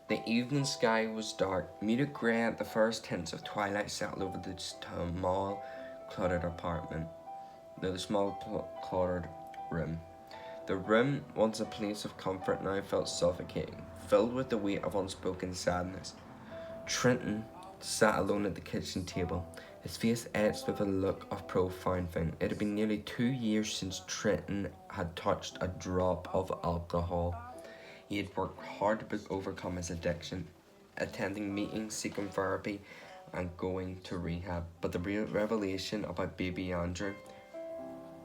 The evening sky was dark, muted grey at the first hints of twilight settled over the small, cluttered apartment. The small, cluttered room. The room, once a place of comfort, now felt suffocating, filled with the weight of unspoken sadness. Trinton sat alone at the kitchen table, his face etched with a look of profound feeling. It had been nearly 2 years since Trinton had touched a drop of alcohol. He had worked hard to overcome his addiction, attending meetings, seeking therapy, and going to rehab. But the revelation about baby Andrew,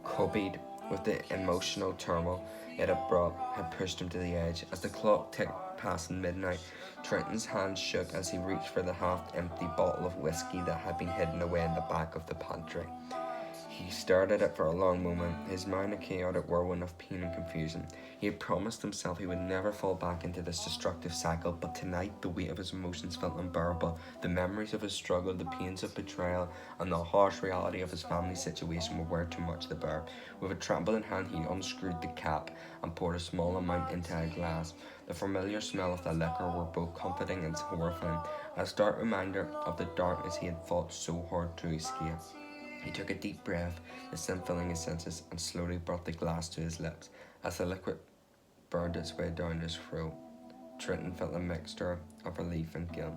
coupled with the emotional turmoil it had brought, had pushed him to the edge. As the clock ticked past midnight, Trenton's hand shook as he reached for the half-empty bottle of whiskey that had been hidden away in the back of the pantry. He stared at it for a long moment, his mind a chaotic whirlwind of pain and confusion. He had promised himself he would never fall back into this destructive cycle, but tonight the weight of his emotions felt unbearable. The memories of his struggle, the pains of betrayal, and the harsh reality of his family situation were too much to bear. With a trembling hand, he unscrewed the cap and poured a small amount into a glass. The familiar smell of the liquor were both comforting and horrifying, a stark reminder of the darkness he had fought so hard to escape. He took a deep breath, the scent filling his senses, and slowly brought the glass to his lips. As the liquid burned its way down his throat, Trinton felt a mixture of relief and guilt.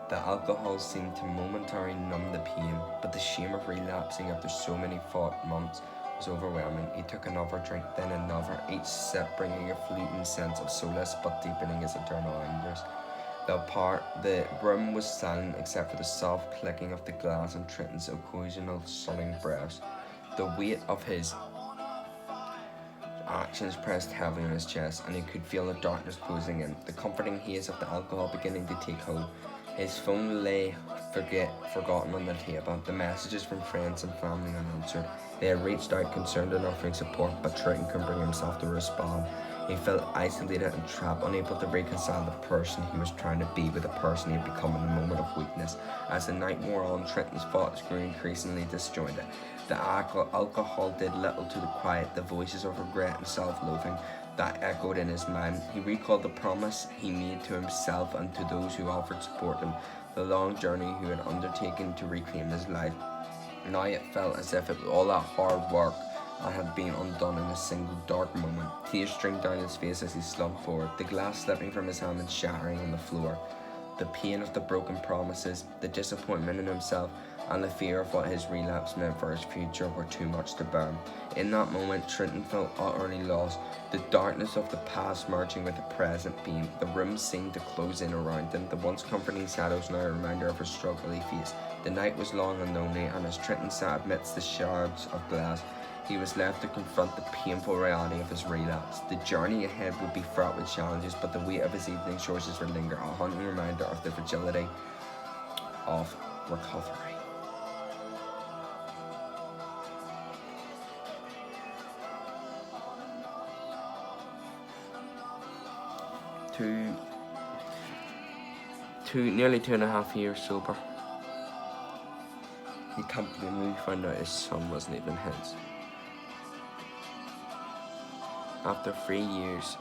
The alcohol seemed to momentarily numb the pain, but the shame of relapsing after so many fought months was overwhelming. He took another drink, then another, each sip bringing a fleeting sense of solace but deepening his internal anguish. The room was silent except for the soft clicking of the glass and Trinton's occasional sullying breaths. The weight of his actions pressed heavily on his chest, and he could feel the darkness closing in, the comforting haze of the alcohol beginning to take hold. His phone lay forgotten on the table, the messages from friends and family unanswered. They had reached out concerned and offering support, but Trinton couldn't bring himself to respond. He felt isolated and trapped, unable to reconcile the person he was trying to be with the person he had become in a moment of weakness. As the night wore on, Trinton's thoughts grew increasingly disjointed. The alcohol did little to quiet the voices of regret and self-loathing that echoed in his mind. He recalled the promise he made to himself and to those who offered support him, the long journey he had undertaken to reclaim his life. Now it felt as if all that hard work had been undone in a single dark moment. Tears streamed down his face as he slumped forward, the glass slipping from his hand and shattering on the floor. The pain of the broken promises, the disappointment in himself, and the fear of what his relapse meant for his future were too much to bear. In that moment, Trinton felt utterly lost, the darkness of the past merging with the present being. The room seemed to close in around him, the once comforting shadows now a reminder of his struggle he faced. The night was long and lonely, and as Trinton sat amidst the shards of glass, he was left to confront the painful reality of his relapse. The journey ahead would be fraught with challenges, but the weight of his evening choices would linger, a haunting reminder of the fragility of recovery. Nearly 2.5 years sober. He can't believe when we found out his son wasn't even his. After 3 years,